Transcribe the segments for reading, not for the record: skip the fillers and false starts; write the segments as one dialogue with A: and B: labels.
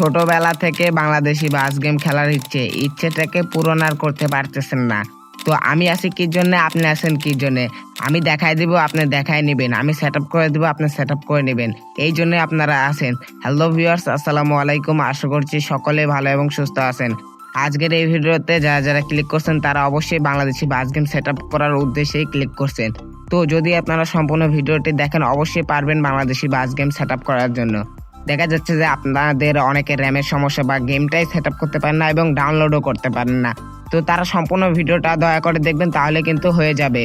A: ছোটবেলা থেকে বাংলাদেশি বাস গেম খেলার ইচ্ছেটাকে পূরণ আর করতে পারতেছেন না। তো আমি আছি কি জন্য, আপনি আছেন কি জন্য? আমি দেখাই দিব, আপনি দেখাই নেবেন। আমি সেট আপ করে দিব, আপনি সেট আপ করে নেবেন। এই জন্যই আপনারা আছেন। হ্যালো ভিউয়ার্স, আসসালামু আলাইকুম। আশা করছি সকলে ভালো এবং সুস্থ আছেন। আজকের এই ভিডিওতে যারা যারা ক্লিক করছেন তারা অবশ্যই বাংলাদেশি বাস গেম সেট আপ করার উদ্দেশ্যেই ক্লিক করছেন। তো যদি আপনারা সম্পূর্ণ ভিডিওটি দেখেন অবশ্যই পারবেন বাংলাদেশি বাস গেম সেট আপ করার জন্য। দেখা যাচ্ছে যে আপনাদের অনেকের র্যামের সমস্যা বা গেমটাই সেট আপ করতে পারেন না এবং ডাউনলোডও করতে পারেন না। তো তারা সম্পূর্ণ ভিডিওটা দয়া করে দেখবেন, তাহলে কিন্তু হয়ে যাবে।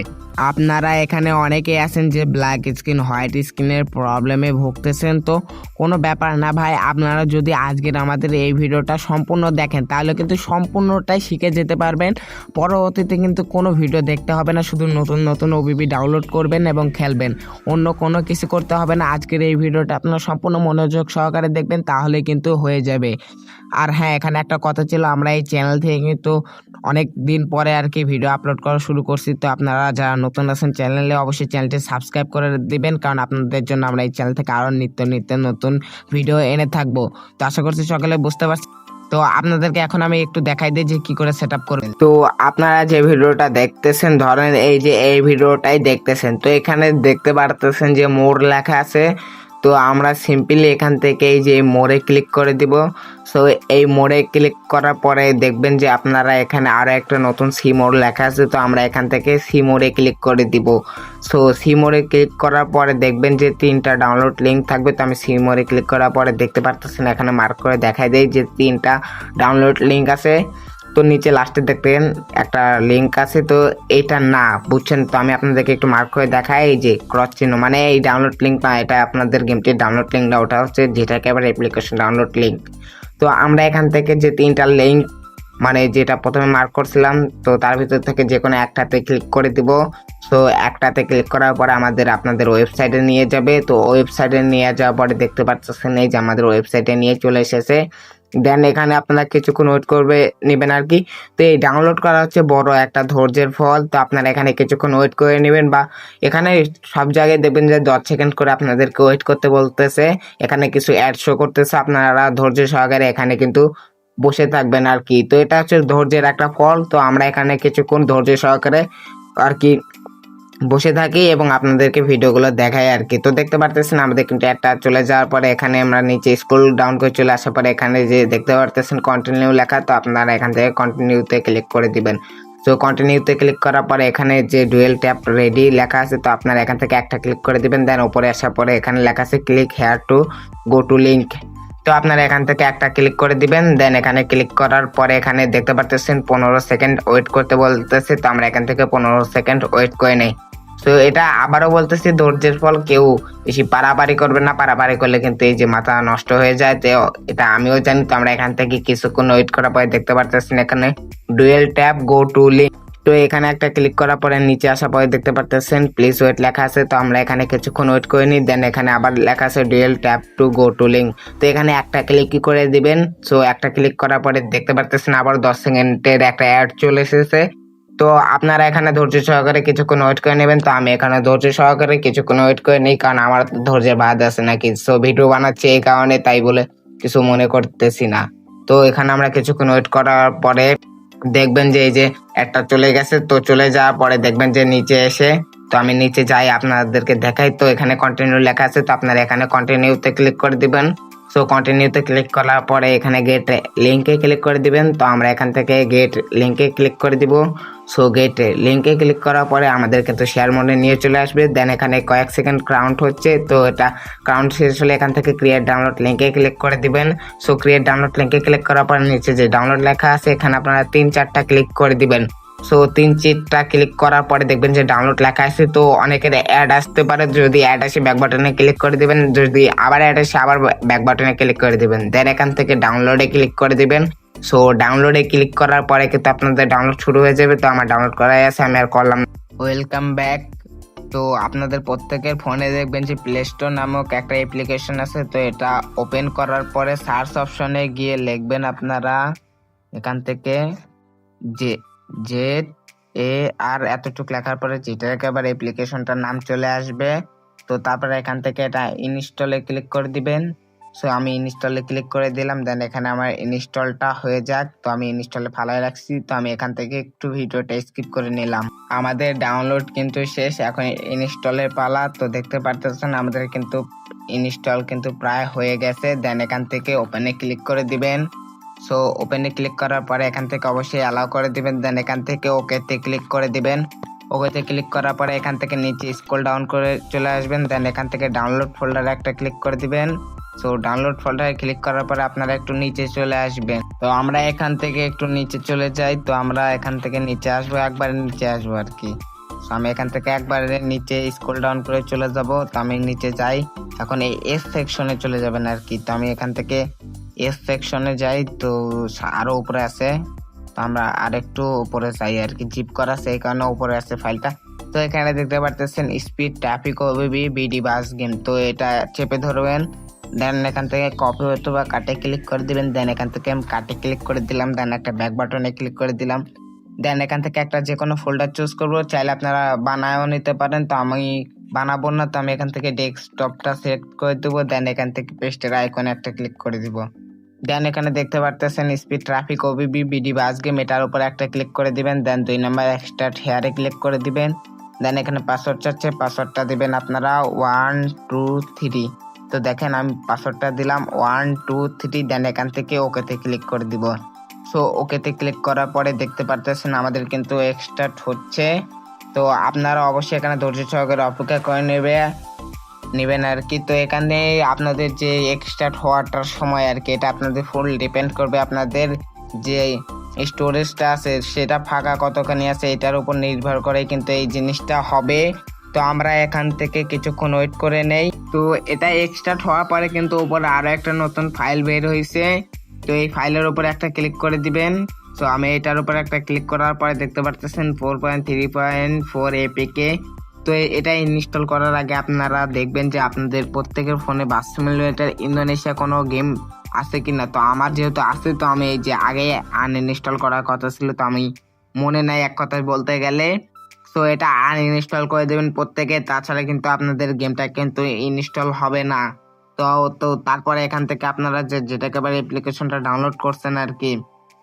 A: আপনারা এখানে অনেকেই আছেন যে ব্ল্যাক স্ক্রিন হোয়াইট স্ক্রিনের প্রবলেমে ভুগতেছেন। তো কোনো ব্যাপার না ভাই, আপনারা যদি আজকের আমাদের এই ভিডিওটা সম্পূর্ণ দেখেন তাহলে কিন্তু সম্পূর্ণটাই শিখে যেতে পারবেন। পরবর্তীতে কিন্তু কোনো ভিডিও দেখতে হবে না, শুধু নতুন নতুন ওবিবি ডাউনলোড করবেন এবং খেলবেন, অন্য কোনো কিছু করতে হবে না। আজকের এই ভিডিওটা আপনারা সম্পূর্ণ মনোযোগ সহকারে দেখবেন, তাহলে কিন্তু হয়ে যাবে। আর হ্যাঁ, এখানে একটা কথা ছিল, আমরা এই চ্যানেল থেকে কিন্তু অনেক দিন পরে আর কি ভিডিও আপলোড করা শুরু করছি। তো আপনারা যারা নতুন আছেন চ্যানেলে অবশ্যই চ্যানেলটি সাবস্ক্রাইব করে দিবেন, কারণ আপনাদের জন্য আমরা এই চ্যানেল থেকে আরও নিত্য নিত্য নতুন ভিডিও এনে থাকবো। তো আশা করছি সকালে বুঝতে পারছি। তো আপনাদেরকে এখন আমি একটু দেখাই দিই যে কি করে সেট আপ করবেন। তো আপনারা যে ভিডিওটা দেখতেছেন, ধরেন এই যে এই ভিডিওটাই দেখতেছেন, তো এখানে দেখতে পারতেছেন যে মোর লেখা আছে। তো আমরা সিম্পলি এখান থেকে এই যে মোড়ে ক্লিক করে দিব। সো এই মোড়ে ক্লিক করার পরে দেখবেন যে আপনারা এখানে আরও একটা নতুন সি মোড লেখা আছে। তো আমরা এখান থেকে সি মোড়ে ক্লিক করে দিব। সো সি মোড়ে ক্লিক করার পরে দেখবেন যে 3টা ডাউনলোড লিঙ্ক থাকবে। তো আমি সি মোড়ে ক্লিক করার পরে দেখতে পারতেছেন এখানে মার্ক করে দেখাই দেয় যে 3টা ডাউনলোড লিঙ্ক আছে। তো নিচে লাস্টে দেখবেন একটা লিঙ্ক আছে, তো এইটা না, বুঝছেন? তো আমি আপনাদেরকে একটু মার্ক করে দেখাই, এই যে ক্রস চিহ্ন, মানে এই ডাউনলোড লিঙ্ক না, এটা আপনাদের গেমটির ডাউনলোড লিঙ্ক না, ওটা হচ্ছে যেটাকে আবার অ্যাপ্লিকেশন ডাউনলোড লিঙ্ক। তো আমরা এখান থেকে যে 3টা লিঙ্ক, মানে যেটা প্রথমে মার্ক করছিলাম, তো তার ভিতর থেকে যে কোনো একটাতে ক্লিক করে দিব। সো একটাতে ক্লিক করার পরে আপনাদের ওয়েবসাইটে নিয়ে যাবে। তো ওয়েবসাইটে নিয়ে যাওয়ার পরে দেখতে পাচ্ছেন এই যে আমাদের ওয়েবসাইটে নিয়ে চলে এসেছে। দেন এখানে আপনারা কিছুক্ষণ ওয়েট করে নেবেন আর কি। তো এই ডাউনলোড করা হচ্ছে বড় একটা ধৈর্যের ফল। তো আপনারা এখানে কিছুক্ষণ ওয়েট করে নেবেন, বা এখানে সব জায়গায় দেখবেন যে 10 সেকেন্ড করে আপনাদেরকে ওয়েট করতে বলতেছে। এখানে কিছু অ্যাড শো করতেছে, আপনারা ধৈর্য সহকারে এখানে কিন্তু বসে থাকবেন আর কি। তো এটা হচ্ছে ধৈর্যের একটা ফল। তো আমরা এখানে কিছুক্ষণ ধৈর্য সহকারে আর কি বসে থাকি এবং আপনাদেরকে ভিডিওগুলো দেখাই আর কি। তো দেখতে পারতেছেন আমাদের কিন্তু একটা চলে যাওয়ার পরে এখানে আমরা নিচে স্ক্রল ডাউন করে চলে আসার পরে এখানে যে দেখতে পারতেছেন কন্টিনিউ লেখা। তো আপনারা এখান থেকে কন্টিনিউতে ক্লিক করে দিবেন। তো কন্টিনিউতে ক্লিক করার পরে এখানে যে ডুয়েল ট্যাপ রেডি লেখা আছে, তো আপনারা এখান থেকে একটা ক্লিক করে দিবেন। দেন উপরে আসার পরে এখানে লেখা আছে click here to go to link. তো আপনারা এখান থেকে একটা ক্লিক করে দিবেন। দেন এখানে ক্লিক করার পরে এখানে দেখতে পারতেছেন 15 সেকেন্ড ওয়েট করতে বলতেছে। তো আমরা এখান থেকে 15 সেকেন্ড ওয়েট করে নেই। তো এটা আবারও বলতেছি, ধৈর্যের ফল, কেউ বেশি পারাপারি করবে না, পারাপারি করলে কিন্তু এই যে মাথা নষ্ট হয়ে যায়। তো এটা আমিও জানি। তো আমরা এখান থেকে কিছুক্ষণ ওয়েট করার পরে দেখতে পারতেছেন এখানে dual tap go to link. তো এখানে একটা ক্লিক করার পরে নিচে আসার পরে দেখতে পারতেছেন প্লিজ ওয়েট লেখা আছে। তো আমরা এখানে কিছুক্ষণ ওয়েট করে নিই। দেন এখানে আবার লেখা আছে dual tap to go to link. তো এখানে একটা ক্লিক করে দিবেন। সো একটা ক্লিক করার পরে দেখতে পারতেছেন আবার 10 সেকেন্ডের একটা অ্যাড চলে এসেছে। তো আপনারা এখানে ধৈর্য সহকারে কিছুক্ষণ ওয়েট করে নেবেন। তো আমি এখানে ধৈর্য সহকারে কিছুক্ষণ ওয়েট করে নিই, কারণ আমার ধৈর্যের বাদ আছে নাকি। সো ভিডিও বানাচ্ছি এই কারণে, তাই বলে কিছু মনে করতেছি না। তো এখানে আমরা কিছুক্ষণ ওয়েট করার পরে দেখবেন যে এই যে একটা চলে গেছে। তো চলে যাওয়ার পরে দেখবেন যে নিচে এসে, তো আমি নিচে যাই আপনাদেরকে দেখাই। তো এখানে কন্টিনিউ লেখা আছে, তো আপনারা এখানে কন্টিনিউতে ক্লিক করে দিবেন। সো কন্টিনিউতে ক্লিক করার পরে এখানে গেট লিঙ্কে ক্লিক করে দিবেন। তো আমরা এখান থেকে গেট লিঙ্কে ক্লিক করে দিব। সো গেট লিঙ্কে ক্লিক করার পরে আমাদের কিন্তু শেয়ার মোডে নিয়ে চলে আসবে। দেন এখানে কয়েক সেকেন্ড কাউন্ট হচ্ছে। তো এটা কাউন্ট শেষ হলে এখান থেকে ক্রিয়েট ডাউনলোড লিঙ্কে ক্লিক করে দিবেন। সো ক্রিয়েট ডাউনলোড লিঙ্কে ক্লিক করার পরে নিচে যে ডাউনলোড লেখা আছে এখানে আপনারা 3-4টা ক্লিক করে দিবেন। সো 3-4টা ক্লিক করার পরে দেখবেন যে ডাউনলোড লেখা আছে। তো অনেকের অ্যাড আসতে পারে, যদি অ্যাড আসে ব্যাক বাটনে ক্লিক করে দিবেন, যদি আবার অ্যাড আসে আবার ব্যাক বাটনে ক্লিক করে দিবেন। দেন এখান থেকে ডাউনলোডে ক্লিক করে দিবেন। সো ডাউনলোডে ক্লিক করার পরে কিন্তু আপনাদের ডাউনলোড শুরু হয়ে যাবে। তো আমার ডাউনলোড করাই আছে, আমি আর করলাম। Welcome back. তো আপনাদের প্রত্যেকের ফোনে দেখবেন যে প্লে স্টোর নামক একটা অ্যাপ্লিকেশন আছে। তো এটা ওপেন করার পরে সার্চ অপশনে গিয়ে লিখবেন আপনারা এখান থেকে যে জেড এ আর এতটুকু লেখার পরে যেটা একেবারে অ্যাপ্লিকেশনটার নাম চলে আসবে। তো তারপরে এখান থেকে এটা ইনস্টলে ক্লিক করে দিবেন। সো আমি ইনস্টলে ক্লিক করে দিলাম, দেন এখানে আমার ইনস্টলটা হয়ে যাক। তো আমি ইনস্টলে ফালাই রাখছি, তো আমি এখান থেকে একটু ভিডিওটা স্কিপ করে নিলাম। আমাদের ডাউনলোড কিন্তু শেষ, এখন ইনস্টলের পালা। তো দেখতে পারতেছেন আমাদের কিন্তু ইনস্টল কিন্তু প্রায় হয়ে গেছে। দেন এখান থেকে ওপেনে ক্লিক করে দিবেন। সো ওপেনে ক্লিক করার পরে এখান থেকে অবশ্যই অ্যালাউ করে দিবেন। দেন এখান থেকে ওকেতে ক্লিক করে দিবেন। ওকেতে ক্লিক করার পরে এখান থেকে নিচে স্ক্রল ডাউন করে চলে আসবেন। দেন এখান থেকে ডাউনলোড ফোল্ডারে একটা ক্লিক করে দিবেন। সো ডাউনলোড ফোল্ডারে ক্লিক করার পরে আপনারা একটু নিচে চলে আসবেন। তো আমরা এখান থেকে একটু নিচে চলে যাই। তো আমরা এখান থেকে নিচে আসবো, একবারে নিচে আসবো আর কি। তো আমি এখান থেকে একবারে নিচে স্ক্রল ডাউন করে চলে যাব। তো আমি নিচে যাই, এখন এই এস সেকশনে চলে যাবেন আর কি। তো আমি এখান থেকে এস সেকশনে যাই, তো আরো উপরে আছে। তো আমরা আরেকটু উপরে যাই আর কি, জিপ করা সেই কারণে উপরে আছে ফাইলটা। তো এখানে দেখতে পারতেছেন স্পিড ট্রাফিক ওবিবি বিডি বাস গেম। তো এটা চেপে ধরবেন, দেন এখান থেকে কপি হয়তো বা কাটে ক্লিক করে দিবেন। দেন এখান থেকে আমি কাটে ক্লিক করে দিলাম, দেন একটা ব্যাক বাটনে ক্লিক করে দিলাম। দেন এখান থেকে একটা যে কোনো ফোল্ডার চুজ করবো, চাইলে আপনারা বানায়ও নিতে পারেন। তো আমি বানাবো না, তো আমি এখান থেকে ডেস্কটপটা সিলেক্ট করে দেবো। দেন এখান থেকে পেস্টের আইকনে একটা ক্লিক করে দিব। দেন এখানে দেখতে পারতেছেন স্পিড ট্রাফিক ওবিবি বিডি বাস গেম, এটার উপর একটা ক্লিক করে দিবেন। দেন 2 নাম্বার এক্সট্রাক্ট হেয়ারে ক্লিক করে দিবেন। দেন এখানে পাসওয়ার্ড চাচ্ছে, পাসওয়ার্ডটা দিবেন আপনারা 1 2 3। তো দেখেন আমি পাসওয়ার্ডটা দিলাম 1 2 3। দেন এখান থেকে ওকেতে ক্লিক করে দিব। সো ওকেতে ক্লিক করার পরে দেখতে পারতেছেন আমাদের কিন্তু এক্সট্রাক্ট হচ্ছে। তো আপনারা অবশ্যই এখানে ধৈর্য সহকারে অপেক্ষা করে নেবেন আর কি। তো এখানে আপনাদের যে এক্সট্রাক্ট হওয়াটার সময় আর কি, এটা আপনাদের ফুল ডিপেন্ড করবে। আপনাদের যে স্টোরেজটা আছে সেটা ফাঁকা কতখানি আছে এটার উপর নির্ভর করে কিন্তু এই জিনিসটা হবে। তো আমরা এখান থেকে কিছুক্ষণ ওয়েট করে নেই। তো এটা এক্সট্রাক্ট হওয়ার পরে কিন্তু উপরে আরো একটা নতুন ফাইল বের হয়েছে। তো এই ফাইলের উপর একটা ক্লিক করে দিবেন। তো আমি এটার উপর একটা ক্লিক করার পরে দেখতে পারতেছেন 4.3.4 এপিকে। তো এটা ইনস্টল করার আগে আপনারা দেখবেন যে আপনাদের প্রত্যেকের ফোনে বাস সিমুলেটর ইন্দোনেশিয়া কোনো গেম আছে কিনা। তো আমার যেহেতু আছে, তো আমি এই যে আগে আনইনস্টল করার কথা ছিল, তো আমি মনে নাই এক কথায় বলতে গেলে। তো এটা আনইনস্টল করে দেবেন প্রত্যেকে, তাছাড়া কিন্তু আপনাদের গেমটা কিন্তু ইনস্টল হবে না। তো তো তারপরে এখান থেকে আপনারা যেটাকে অ্যাপ্লিকেশনটা ডাউনলোড করছেন আর কি,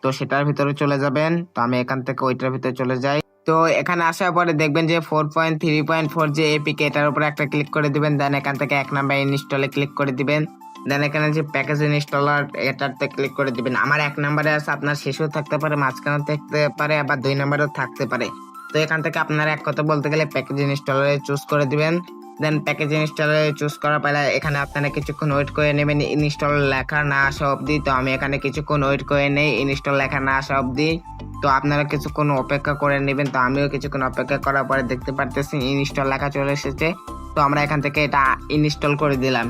A: তো সেটার ভিতরে চলে যাবেন। তো আমি এখান থেকে ওইটার ভিতরে চলে যাই। তো এখানে আসার পরে দেখবেন যে 4.3.4 যে এপিকে, এটার উপরে একটা ক্লিক করে দিবেন। দেন এখান থেকে 1 নাম্বার ইনস্টলে ক্লিক করে দিবেন। দেন এখানে যে প্যাকেজ ইনস্টলার এটাতে ক্লিক করে দিবেন। আমার 1 নাম্বারে আছে, আপনার শেষেও থাকতে পারে, মাঝখানেও থাকতে পারে, আবার 2 নাম্বারেও থাকতে পারে। তো এখান থেকে আপনারা এক কথা বলতে গেলে প্যাকেজ ইনস্টলারে চুজ করে দিবেন। দেন প্যাকেজ ইনস্টলারে চুজ করার পরে এখানে আপনারা কিছুক্ষণ ওয়েট করে নেবেন ইনস্টল লেখা না আসা অবধি। তো আমি এখানে কিছুক্ষণ ওয়েট করে নেই ইনস্টল লেখা না আসা অবধি। তো আপনারা কিছুক্ষণ অপেক্ষা করে নেবেন। তো আমিও কিছুক্ষণ অপেক্ষা করার পরে দেখতে পারতেছি ইনস্টল লেখা চলে এসেছে। তো আমরা এখান থেকে এটা ইনস্টল করে দিলাম।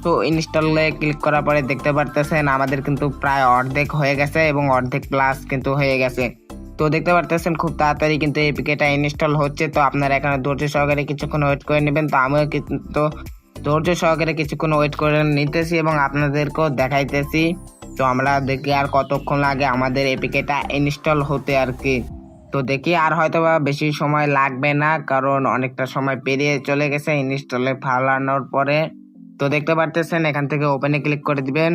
A: তো ইনস্টলে ক্লিক করার পরে দেখতে পারতেছেন আমাদের কিন্তু প্রায় অর্ধেক হয়ে গেছে এবং অর্ধেক প্লাস কিন্তু হয়ে গেছে। তো দেখতে পারতেছেন খুব তাড়াতাড়ি কিন্তু এপিকেটা ইনস্টল হচ্ছে। তো আপনারা এখানে ধৈর্য সহকারে কিছুক্ষণ ওয়েট করে নেবেন। তো আমিও কিন্তু ধৈর্য সহকারে কিছুক্ষণ ওয়েট করে নিতেছি এবং আপনাদেরকেও দেখাইতেছি। তো আমরা দেখি আর কতক্ষণ লাগে আমাদের এপিকেটা ইনস্টল হতে আর কি। তো দেখি আর হয়তো বা বেশি সময় লাগবে না, কারণ অনেকটা সময় পেরিয়ে চলে গেছে ইনস্টলে ফালানোর পরে। তো দেখতে পারতেছেন এখান থেকে ওপেনে ক্লিক করে দিবেন।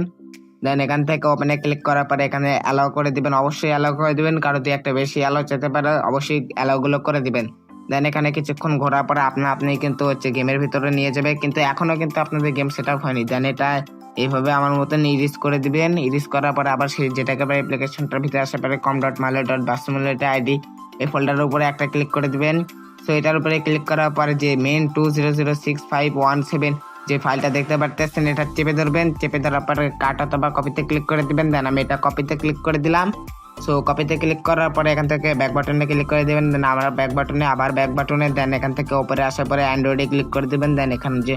A: দেন এখান থেকে ওপেনে ক্লিক করার পরে এখানে অ্যালাউ করে দিবেন, অবশ্যই অ্যালাউ করে দিবেন, কারো যদি একটা বেশি অ্যালাউ যেতে পারে অবশ্যই অ্যালাউ গুলো করে দিবেন। দেন এখানে কিছুক্ষণ ঘোরার পরে আপনি কিন্তু গেমের ভিতরে নিয়ে যাবে, কিন্তু এখনো কিন্তু আপনাদের গেম সেট আপ হয়নি। দেন এটা এইভাবে আমার মতন ইরিজ করে দিবেন। ইরিজ করার পরে আবার সেই যেটাকে অ্যাপ্লিকেশনটার ভিতরে আসে পারে com.myle.basimulator.id এই ফোল্ডারের উপরে একটা ক্লিক করে দিবেন। তো এটার উপরে ক্লিক করার পরে যে মেন 2006.517 যে ফাইলটা দেখতে পারতেছেন এটা চেপে ধরবেন। চেপে ধরার পরে কাট অথবা কপিতে ক্লিক করে দিবেন। দেন আমি এটা কপিতে ক্লিক করে দিলাম। সো কপিতে ক্লিক করার পরে এখান থেকে ব্যাক বাটনে ক্লিক করে দিবেন। দেন আমরা ব্যাক বাটনে আবার ব্যাক বাটনে, দেন এখান থেকে উপরে আসার পরে অ্যান্ড্রয়েডে ক্লিক করে দিবেন। দেন এখানে যে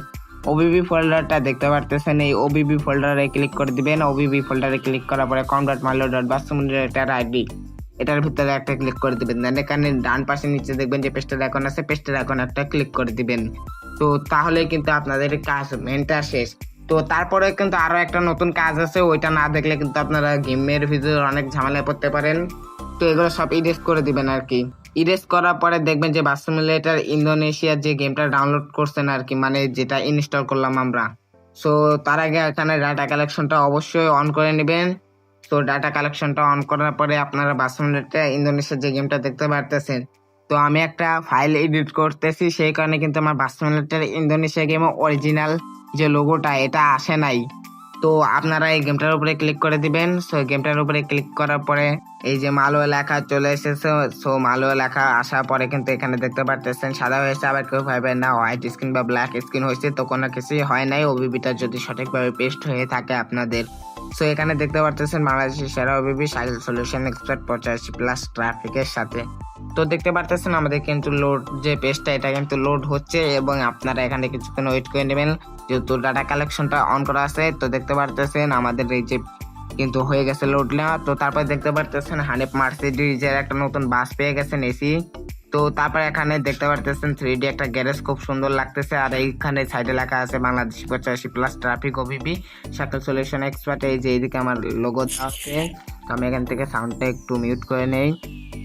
A: ওবিবি ফোল্ডারটা দেখতে পারতেছেন এই ওবিবি ফোল্ডারে ক্লিক করে দিবেন। ওবিবি ফোল্ডারে ক্লিক করার পরে com.myle.basimulator.id এটার ভিতরে একটা ক্লিক করে দিবেন। দেন এখানে ডান পাশে নিচে দেখবেন যে পেস্টের আইকন আছে, পেস্টের আইকন একটা ক্লিক করে দিবেন। তো তাহলে কিন্তু আপনাদের কাজ মেনটা শেষ। তো তারপরে কিন্তু আরো একটা নতুন কাজ আছে, ওইটা না দেখলে কিন্তু আপনারা গেমের ভিতরে অনেক ঝামেলায় পড়তে পারেন। তো এগুলো সব ইরেজ করে দিবেন আর কি। ইরেজ করার পরে দেখবেন যে বাস সিমুলেটর ইন্দোনেশিয়ার যে গেমটা ডাউনলোড করছেন আর কি, মানে যেটা ইনস্টল করলাম আমরা, সো তার আগে এখানে ডাটা কালেকশনটা অবশ্যই অন করে নেবেন। তো ডাটা কালেকশনটা অন করার পরে আপনারা বাসমিনিটে ইন্দোনেশিয়ার যে গেমটা দেখতে পারতেছেন, তো আমি একটা ফাইল এডিট করতেছি, সেই কারণে কিন্তু আমার বাসমিনিটের ইন্দোনেশিয়া গেমে অরিজিনাল যে লোগোটা এটা আসে নাই। তো আপনারা এই গেমটার উপরে ক্লিক করে দিবেন। সো গেমটার উপরে ক্লিক করার পরে এই যে মালয় লেখা চলে এসেছে। সো মালয় লেখা আসার পরে কিন্তু এখানে দেখতে পারতেছেন সাদা হয়েছে, আবার কেউ ভাবেন না হোয়াইট স্ক্রিন বা ব্ল্যাক স্ক্রিন হয়েছে, তো কোনো কিছুই হয় নাই। ওবিবিটা যদি সঠিকভাবে পেস্ট হয়ে থাকে আপনাদের, সো এখানে দেখতে পারতেছেন বাংলাদেশের সেরা ওবিবি সাইকেল সলিউশন এক্সপার্ট 85+ ট্রাফিকের সাথে। তো দেখতে পারতেছেন আমাদের কিন্তু লোড যে পেজটা এটা কিন্তু লোড হচ্ছে, এবং আপনারা এখানে কিছুক্ষণ ওয়েট করে নেবেন যেহেতু ডাটা কালেকশনটা অন করা আছে। তো দেখতে পারতেছেন আমাদের এই যে কিন্তু হয়ে গেছে লোড নেওয়া। তো তারপর দেখতে পারতেছেন হানিফ মার্সিডিজের একটা নতুন বাস পেয়ে গেছেন এসি। তো তারপর এখানে দেখতে পারতেছেন 3D একটা গ্যারেজ খুব সুন্দর লাগতেছে, আর এইখানে সাইডে লেখা আছে Bangladesh 85+ traffic OBB cycle solution expert. এই যে এইদিকে আমার লোগো আছে। তো আমি এখান থেকে সাউন্ডটা একটু মিউট করে নেই।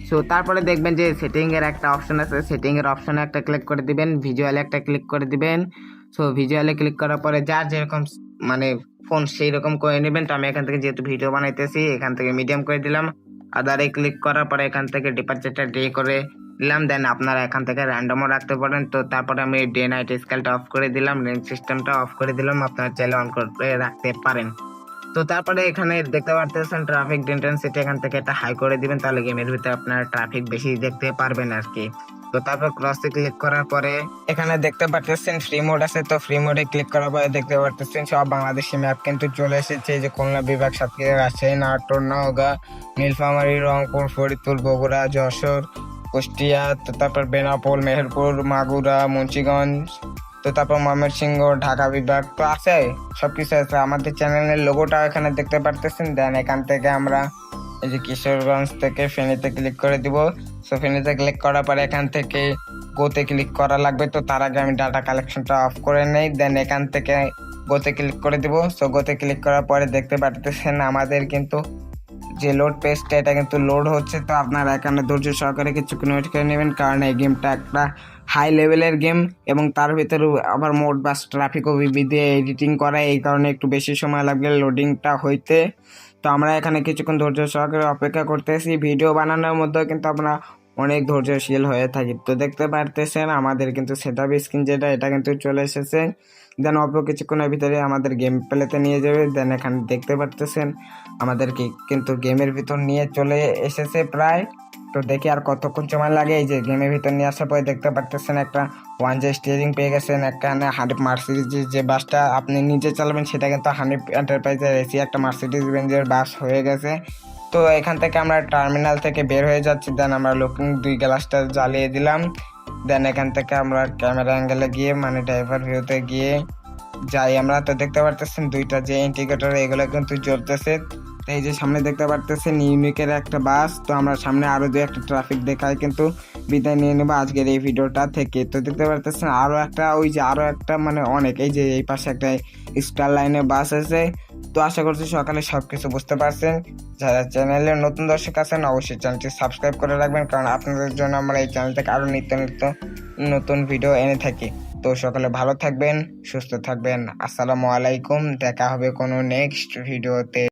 A: সো তারপরে দেখবেন যে সেটিং এর একটা অপশন আছে, সেটিং এর অপশনে একটা ক্লিক করে দিবেন, ভিজুয়ালে একটা ক্লিক করে দিবেন। সো ভিজুয়ালে ক্লিক করার পরে যার যেরকম মানে ফোন সেই রকম করে নেবেন। তো আমি এখান থেকে যেহেতু ভিডিও বানাইতেছি এখান থেকে মিডিয়াম করে দিলাম। আদারে ক্লিক করার পরে এখান থেকে ডিপারচারটা ডে করে দিলাম। দেন আপনারা এখান থেকে র্যান্ডমও রাখতে পারেন। তো তারপরে আমি ডে নাইট স্কেলটা অফ করে দিলাম, রেঞ্জ সিস্টেমটা অফ করে দিলাম, আপনারা চাইলে অন করে রাখতে পারেন। তো তারপরে এখানে দেখতে পারতেছেন ট্রাফিক ইন্টেন্সিটি এখান থেকে এটা হাই করে দিবেন, তাহলে গেমের ভিতরে আপনারা ট্রাফিক বেশি দেখতে পারবেন আর কি। তো তারপর ক্রসে ক্লিক করার পরে এখানে দেখতে পারতেছেন ফ্রি মোড আছে। তো ফ্রি মোডে ক্লিক করার পরে দেখতে পারতেছেন সব বাংলাদেশি ম্যাপ কিন্তু চলে এসেছে, যে খুলনা বিভাগ, সাতক্ষীরা, রাজশাহী, নাটোর, নওগাঁ, নীলফামারী, রংপুর, ফরিদপুর, বগুড়া, যশোর, কুষ্টিয়া, তো তারপর বেনাপোল, মেহেরপুর, মাগুরা, মুন্সিগঞ্জ, তো তারপর ময়মনসিংহ, ঢাকা বিভাগ তো আছে, সবকিছু আছে। আমাদের চ্যানেলের লোগোটা এখানে দেখতে পারতেছেন। দেন এখান থেকে আমরা এই যে কিশোরগঞ্জ থেকে ফেনীতে ক্লিক করে দিব। সো ফেনীতে ক্লিক করার পরে এখান থেকে গোতে ক্লিক করা লাগবে। তো তার আগে আমি ডাটা কালেকশনটা অফ করে নেই, দেন এখান থেকে গোতে ক্লিক করে দিব। সো গোতে ক্লিক করার পরে দেখতে পারতেছেন আমাদের কিন্তু যে লোড পেজটা এটা কিন্তু লোড হচ্ছে। তো আপনারা এখানে ধৈর্য সহকারে কিছুক্ষণ ওয়েট করে নেবেন, কারণ এই গেমটা একটা হাই লেভেলের গেম এবং তার ভিতরে আবার মোড বাস ট্রাফিক ও বিবি দিয়ে এডিটিং করা, এই কারণে একটু বেশি সময় লাগবে লোডিংটা হইতে। তো আমরা এখানে কিছুক্ষণ ধৈর্য সহকারে অপেক্ষা করতেছি। ভিডিও বানানোর মধ্যেও কিন্তু আমরা অনেক ধৈর্যশীল হয়ে থাকি। তো দেখতে পারতেছেন আমাদের কিন্তু সেটআপ স্ক্রিন যেটা এটা কিন্তু চলে এসেছে। দেন অল্প কিছুক্ষণের ভিতরে আমাদের গেম প্লেতে নিয়ে যাবে। দেন এখানে দেখতে পারতেছেন আমাদেরকে কিন্তু গেমের ভিতর নিয়ে চলে এসেছে প্রায়। তো দেখি আর কতক্ষণ সময় লাগে। এই যে গেমের ভিতর নিয়ে আসার পরে দেখতে পারতেছেন একটা 1J স্টিয়ারিং পেয়ে গেছেন। এখানে হানিফ মার্সিডিজের যে বাসটা আপনি নিজে চালাবেন সেটা কিন্তু হানিফ এন্টারপ্রাইজের এসি একটা মার্সিডিজ বেঞ্জের বাস হয়ে গেছে। তো এখান থেকে আমরা টার্মিনাল থেকে বের হয়ে যাচ্ছি। দেন আমরা লুকিং 2 গ্লাসটা জ্বালিয়ে দিলাম। দেন এখান থেকে আমরা ক্যামেরা অ্যাঙ্গেলে গিয়ে মানে ড্রাইভার ভিউতে গিয়ে যাই আমরা। তো দেখতে পারতেছেন দুইটা যে ইন্ডিকেটর এগুলো কিন্তু জ্বলতেছে। তো এই যে সামনে দেখতে পারতেছেন ইউনিকের একটা বাস। তো আমরা সামনে আরো দুই একটা ট্রাফিক দেখায় কিন্তু বিদায় নিয়ে নেবো আজকের এই ভিডিওটা থেকে। তো দেখতে পারতেছেন আরো একটা ওই যে আরো একটা মানে অনেক এই যে এই পাশে একটা স্টার লাইনে বাস আছে। তো আশা করছি সকালে সবকিছু বুঝতে পারছেন। যারা চ্যানেলের নতুন দর্শক আছেন অবশ্যই চ্যানেলটি সাবস্ক্রাইব করে রাখবেন, কারণ আপনাদের জন্য আমরা এই চ্যানেল থেকে আরো নিত্য নিত্য নতুন ভিডিও এনে থাকি। তো সকালে ভালো থাকবেন, সুস্থ থাকবেন। আসসালামু আলাইকুম, দেখা হবে কোনো নেক্সট ভিডিওতে।